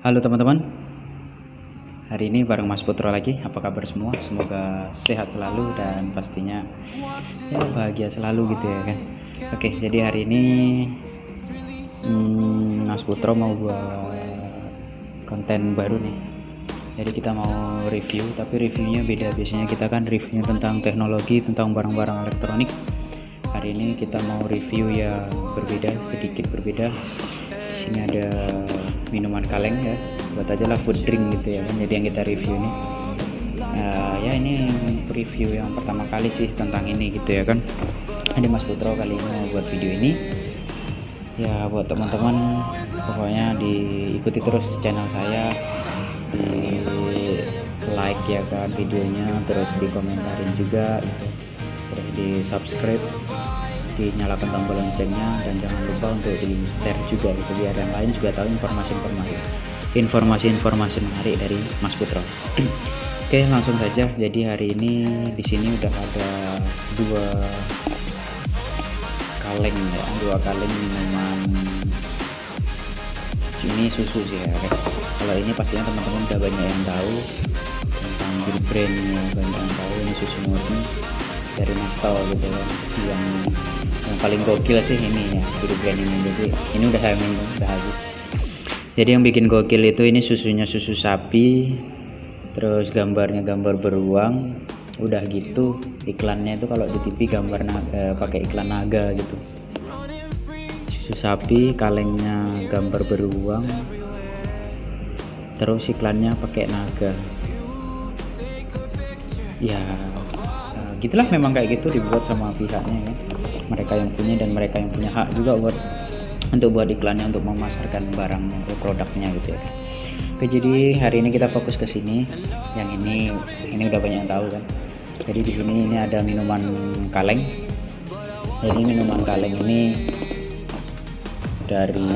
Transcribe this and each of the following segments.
Halo teman-teman, hari ini bareng Mas Putro lagi. Apa kabar semua? Semoga sehat selalu dan pastinya ya bahagia selalu gitu ya kan. Oke, jadi hari ini Mas Putro mau buat konten baru nih. Jadi kita mau review, tapi reviewnya beda. Biasanya kita kan reviewnya tentang teknologi, tentang barang-barang elektronik. Hari ini kita mau review yang berbeda, sedikit berbeda. Di sini ada minuman kaleng ya, buat aja lah food drink gitu ya kan. Jadi yang kita review ini ya ini review yang pertama kali sih tentang ini gitu ya kan. Ada Mas Putro kali ini mau buat video ini ya, buat teman-teman pokoknya diikuti terus channel saya, di like ya kan videonya, terus dikomentarin juga gitu, terus di subscribe, dinyalakan tombol loncengnya, dan jangan lupa untuk di share juga gitu, biar yang lain juga tahu informasi menarik dari Mas Putro. Oke, langsung saja. Jadi hari ini di sini udah ada dua kaleng minuman. Ini susu sih ya. Kalau ini pastinya teman-teman udah banyak yang tahu tentang brandnya, banyak yang tahu ini susu murni dari Nestle gitu kan. Yang paling gokil sih ini ya, brand ini. Jadi ini udah saya minum, udah habis. Jadi yang bikin gokil itu ini susunya susu sapi, terus gambarnya gambar beruang, udah gitu iklannya itu kalau di TV gambar pakai iklan naga gitu. Susu sapi, kalengnya gambar beruang, terus iklannya pakai naga. Ya gitulah, memang kayak gitu dibuat sama pihaknya ya. Mereka yang punya dan mereka yang punya hak juga untuk buat iklannya, untuk memasarkan barang atau produknya gitu ya. Oke, jadi hari ini kita fokus ke sini. Yang ini udah banyak yang tahu kan. Jadi di sini ini ada minuman kaleng. Jadi minuman kaleng ini dari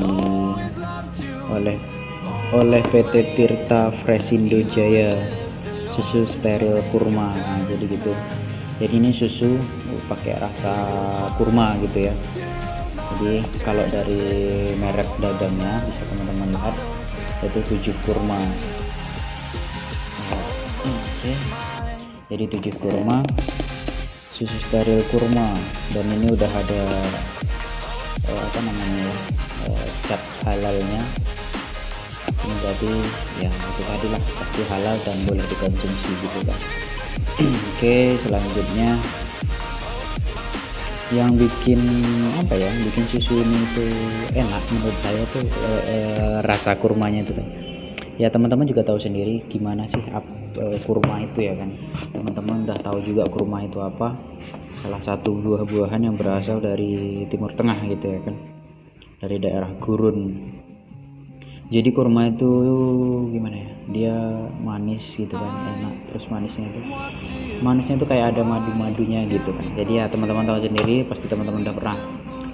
oleh PT Tirta Fresindo Jaya, susu steril kurma. Nah, jadi gitu. Jadi ini susu pakai rasa kurma gitu ya. Jadi kalau dari merek dagangnya bisa teman-teman lihat itu 7 kurma. Oke. Jadi 7 kurma, susu steril kurma, dan ini udah ada cap halalnya. Jadi ya itu tadi lah, pasti halal dan boleh dikonsumsi gitu kan. Oke, selanjutnya yang bikin susu ini tuh enak menurut saya tuh rasa kurmanya itu kan. Ya teman-teman juga tahu sendiri gimana sih kurma itu ya kan. Teman-teman udah tahu juga kurma itu apa, salah satu buah-buahan yang berasal dari Timur Tengah gitu ya kan, dari daerah gurun. Jadi kurma itu gimana ya, dia manis gitu kan, enak. Terus manisnya itu kayak ada madu-madunya gitu kan. Jadi ya teman-teman tahu sendiri, pasti teman-teman udah pernah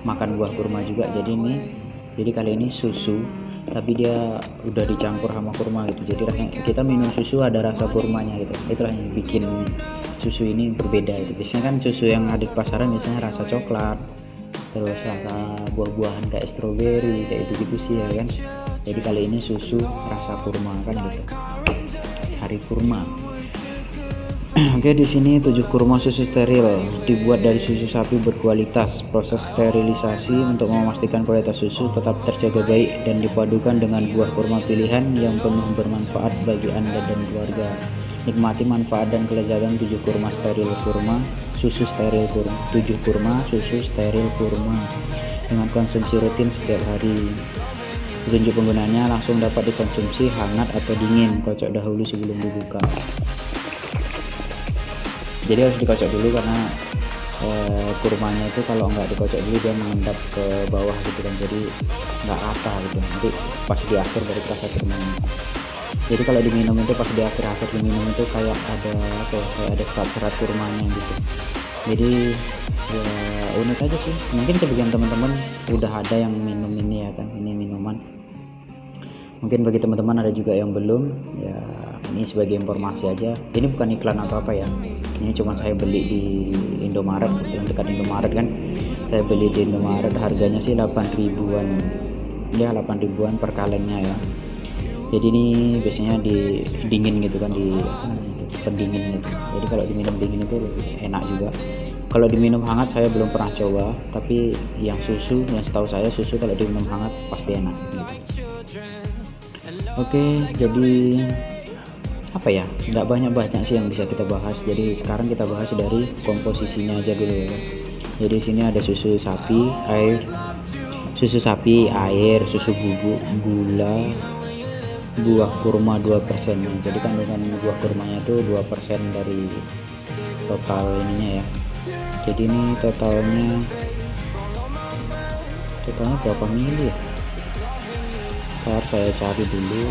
makan buah kurma juga. Jadi kali ini susu, tapi dia udah dicampur sama kurma gitu. Jadi rasanya kita minum susu ada rasa kurmanya gitu. Itulah yang bikin susu ini berbeda gitu. Biasanya kan susu yang ada di pasaran biasanya rasa coklat, terus rasa buah-buahan kayak stroberi kayak gitu sih ya kan. Jadi kali ini susu rasa kurma kan gitu, sari kurma. Oke, di sini 7 kurma susu steril dibuat dari susu sapi berkualitas. Proses sterilisasi untuk memastikan kualitas susu tetap terjaga baik dan dipadukan dengan buah kurma pilihan yang penuh bermanfaat bagi Anda dan keluarga. Nikmati manfaat dan kelezatan 7 kurma steril kurma, susu steril kurma, 7 kurma susu steril kurma dengan konsumsi rutin setiap hari. Petunjuk penggunaannya: langsung dapat dikonsumsi hangat atau dingin. Kocok dahulu sebelum dibuka. Jadi harus dikocok dulu karena kurmanya itu kalau nggak dikocok dulu dia mengendap ke bawah gitu kan, jadi nggak rata gitu. Nanti pas di akhir dari rasa kurmanya. Jadi kalau diminum itu pas di akhir diminum itu kayak ada serat kurmanya gitu. Jadi ya unik aja sih. Mungkin sebagian teman-teman udah ada yang minum ini ya kan, ini minuman. Mungkin bagi teman-teman ada juga yang belum ya. Ini sebagai informasi aja, ini bukan iklan atau apa ya, ini cuma saya beli di Indomaret, yang dekat Indomaret kan. Saya beli di Indomaret, harganya sih 8 ribuan ya, 8 ribuan per kalengnya ya. Jadi ini biasanya di dingin gitu kan, di pendingin gitu. Jadi kalau diminum dingin itu lebih enak juga. Kalau diminum hangat saya belum pernah coba, tapi yang susu, yang setahu saya susu kalau diminum hangat pasti enak gitu. Oke, jadi apa ya, nggak banyak sih yang bisa kita bahas. Jadi sekarang kita bahas dari komposisinya aja dulu ya. Jadi sini ada susu sapi, air, susu bubuk, gula, buah kurma 2%. Jadi kandungan buah kurmanya itu 2% dari total ininya ya. Jadi ini totalnya berapa mili ya? Saya cari dulu.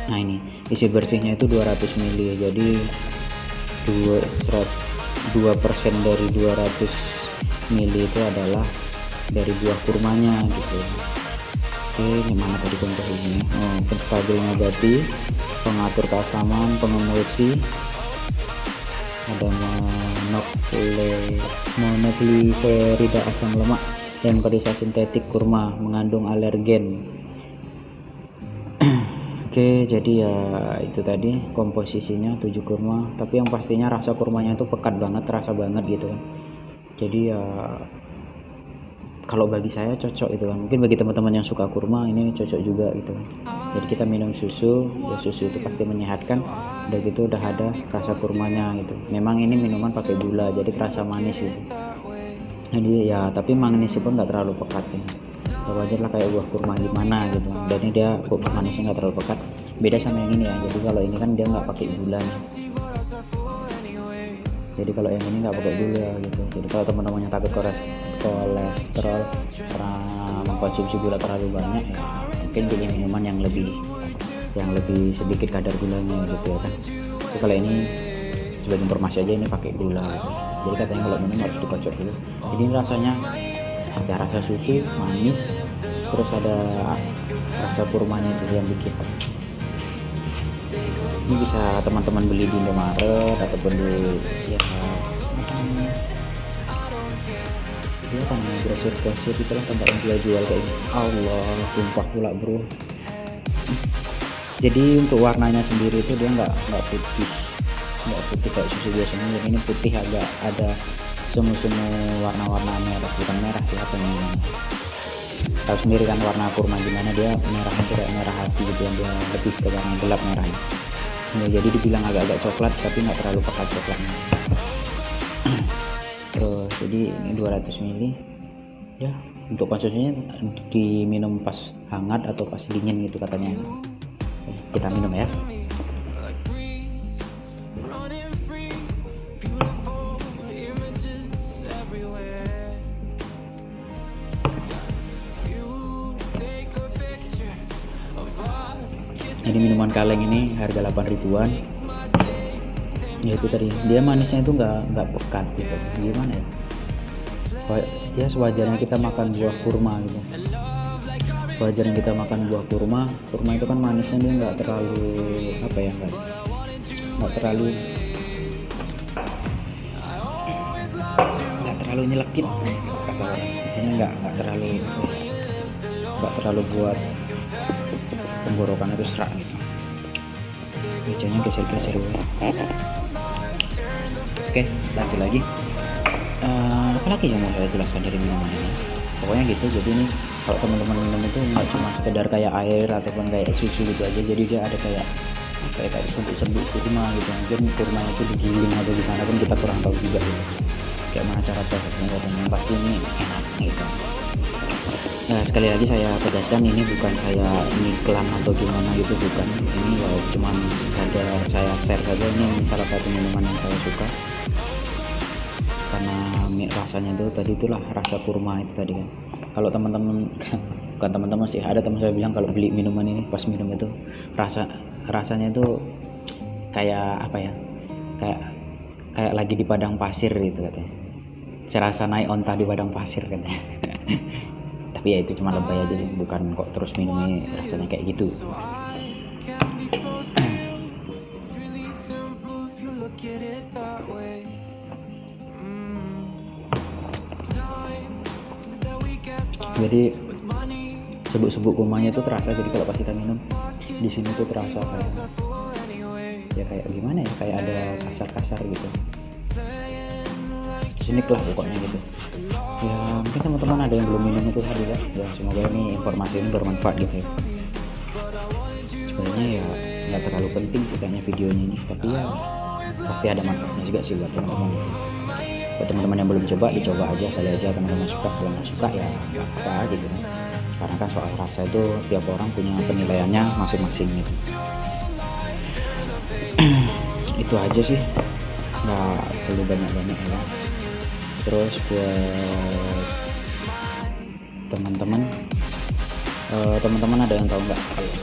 Nah ini isi bersihnya itu 200 mili, jadi 2% dari 200 mili itu adalah dari buah kurmanya gitu. Oke, yang mana tadi komposisinya? Penstabil nabati, pengatur keasaman, pengemulsi, ada monogliserida asam lemak, dan perisa sintetik kurma mengandung alergen. Oke, jadi ya itu tadi komposisinya 7 kurma, tapi yang pastinya rasa kurmanya itu pekat banget, terasa banget gitu kan. Jadi ya kalau bagi saya cocok itu kan, mungkin bagi teman-teman yang suka kurma ini cocok juga gitu kan. Jadi kita minum susu, ya susu itu pasti menyehatkan, udah gitu udah ada rasa kurmanya gitu. Memang ini minuman pakai gula, jadi terasa manis gitu. Jadi ya tapi manisnya pun nggak terlalu pekat sih, wajar lah kayak buah kurma gimana gitu. Dan ini dia kok manisnya nggak terlalu pekat, beda sama yang ini ya. Jadi kalau ini kan dia nggak pakai gula nih. Jadi kalau yang ini nggak pakai gula gitu. Jadi kalau teman-teman yang takut kolesterol karena mengkonsumsi gula terlalu banyak ya, mungkin pilih minuman yang lebih sedikit kadar gulanya gitu ya kan. Tapi kalau ini sebagai informasi aja ini pakai gula gitu. Jadi katanya kalau minum harus dikocok dulu. Jadi ini rasanya ada rasa susu manis, terus ada rasa kurmanya itu yang bikin. Ini bisa teman-teman beli di Indomaret ataupun di ya dia kan grosir itulah tempat yang jual kayak ini. Allah, sumpah pula bro. Jadi untuk warnanya sendiri itu dia nggak putih kayak susu biasanya. Yang ini putih, agak ada semu-semu warna-warna merah, bukan merah sih, apa namanya, tahu sendiri kan warna kurma gimana, dia merahnya kayak merah hati gitu, yang dia lebih ke warna gelap merahnya ya. Jadi dibilang agak-agak coklat tapi nggak terlalu pekat coklatnya. Jadi ini 200 ml ya, untuk konsumsinya diminum pas hangat atau pas dingin gitu katanya. Kita minum ya. Jadi minuman kaleng ini harga 8 ribuan. Ya itu tadi, dia manisnya itu nggak pekat gitu. Gimana ya? Ya sewajarnya kita makan buah kurma gitu. Wajarnya kita makan buah kurma itu kan manisnya dia nggak terlalu apa ya, nggak terlalu nyelekit. Ini nggak terlalu buat tenggorokan itu serak gitu. Mejanya geser-geser ya. Oke, lanjut lagi. Apalagi yang mau saya jelaskan dari minuman ini? Pokoknya gitu. Jadi ini kalau teman-teman minum itu nggak cuma sekedar kayak air ataupun kayak susu gitu aja. Jadi dia ada kayak serbuk kurma gitu. Mungkin kurma itu digiling atau gimana pun kita kurang tahu juga gitu. Kayak mana cara prosesnya, yang pasti ini enak gitu. Nah, sekali lagi saya tegaskan, ini bukan saya iklan atau gimana gitu, bukan. Ini ya cuma ada saya share saja, ini salah satu minuman yang saya suka karena rasanya itu tadi, itulah rasa kurma itu tadi kan. Kalau teman-teman bukan teman-teman sih, ada teman saya bilang kalau beli minuman ini pas minum itu rasanya itu kayak apa ya, kayak lagi di padang pasir gitu katanya. Serasa naik onta di padang pasir katanya. Tapi ya itu cuma lebay aja sih, bukan kok terus minumnya rasanya kayak gitu. Jadi sebut-sebut kurmanya itu terasa. Jadi kalau pas kita minum di sini tuh terasa kayak ya kayak gimana ya, kayak ada kasar-kasar gitu. Unik lah pokoknya gitu. Ya mungkin teman-teman ada yang belum minum itu tadi ya. Ya semoga ini informasi ini bermanfaat gitu ya. Sebenarnya ya nggak terlalu penting sih kayaknya videonya ini, tapi ya pasti ada manfaatnya juga sih buat teman-teman. Buat teman-teman yang belum coba, dicoba aja kali aja teman-teman suka. Kalau nggak suka ya nggak apa gitu kan. Karena kan soal rasa itu tiap orang punya penilaiannya masing-masing gitu. Itu aja sih, nggak perlu banyak-banyak ya. Terus buat teman-teman, teman-teman ada yang tahu nggak kalian?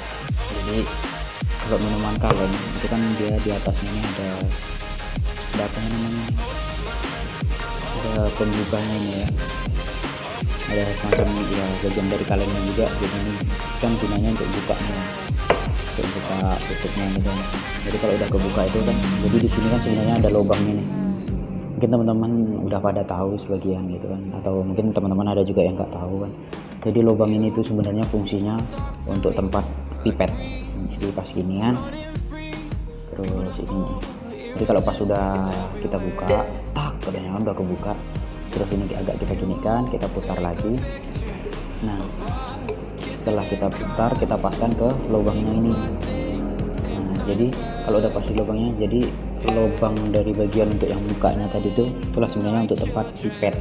Jadi kalau minuman kalian itu kan dia di atasnya ini ada apa namanya, ada pembukanya ini ya, ada semacam ya bagian dari kalennya juga. Jadi ini kan gunanya untuk bukanya, untuk buka tutupnya gitu. Jadi kalau udah kebuka itu kan, jadi di sini kan sebenarnya ada lubangnya nih. Mungkin teman-teman udah pada tahu sebagian gitu kan, atau mungkin teman-teman ada juga yang nggak tahu kan. Jadi lubang ini tuh sebenarnya fungsinya untuk tempat pipet. Jadi pas ginian, terus ini. Jadi kalau pas sudah kita buka, tak katanya udah kebuka. Terus ini agak kita ginikan, kita putar lagi. Nah, setelah kita putar, kita pasang ke lubangnya ini. Nah, jadi kalau udah pasti lubangnya, jadi lubang dari bagian untuk yang bukanya tadi itulah sebenarnya untuk tempat pipet,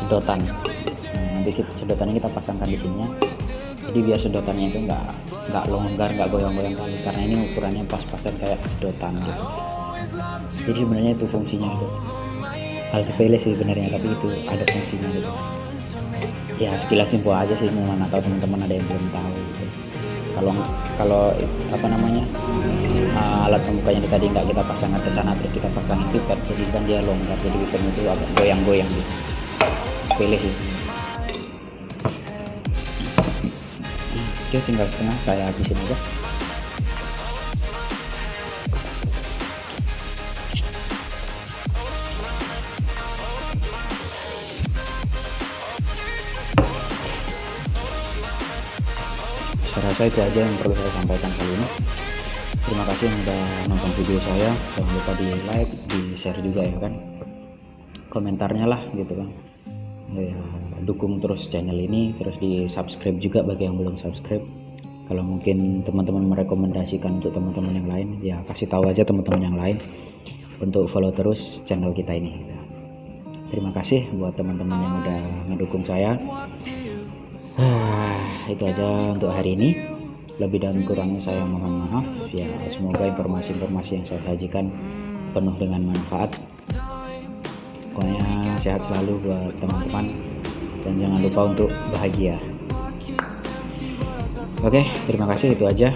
sedotan. Nah, nanti sedotannya kita pasangkan di sini. Jadi biar sedotannya itu nggak longgar, nggak goyang-goyang kali, karena ini ukurannya pas-pasan kayak sedotan gitu. Jadi sebenarnya itu fungsinya itu. Hal sepele sih sebenarnya, tapi itu ada fungsinya gitu. Ya sekilas info aja sih, mana tahu teman-teman ada yang belum tahu gitu. Kalau apa namanya, alat pembukanya tadi nggak kita pasangkan ke sana, terus kita pasangin pipet, jadi kan dia longgar, jadi pipetnya itu agak goyang-goyang gitu. Sepele sih. Oke, tinggal setengah saya habisin aja. Saya rasa itu aja yang perlu saya sampaikan kali ini. Terima kasih yang udah nonton video saya. Jangan lupa di like, di share juga ya kan, komentarnya lah gitu kan ya. Dukung terus channel ini, terus di subscribe juga bagi yang belum subscribe. Kalau mungkin teman-teman merekomendasikan untuk teman-teman yang lain, ya kasih tahu aja teman-teman yang lain untuk follow terus channel kita ini. Terima kasih buat teman-teman yang udah ngedukung saya. Itu aja untuk hari ini. Lebih dan kurangnya saya mohon maaf ya. Semoga informasi-informasi yang saya sajikan penuh dengan manfaat. Pokoknya sehat selalu buat teman-teman, dan jangan lupa untuk bahagia. Oke, terima kasih, itu aja.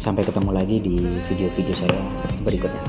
Sampai ketemu lagi di video-video saya berikutnya.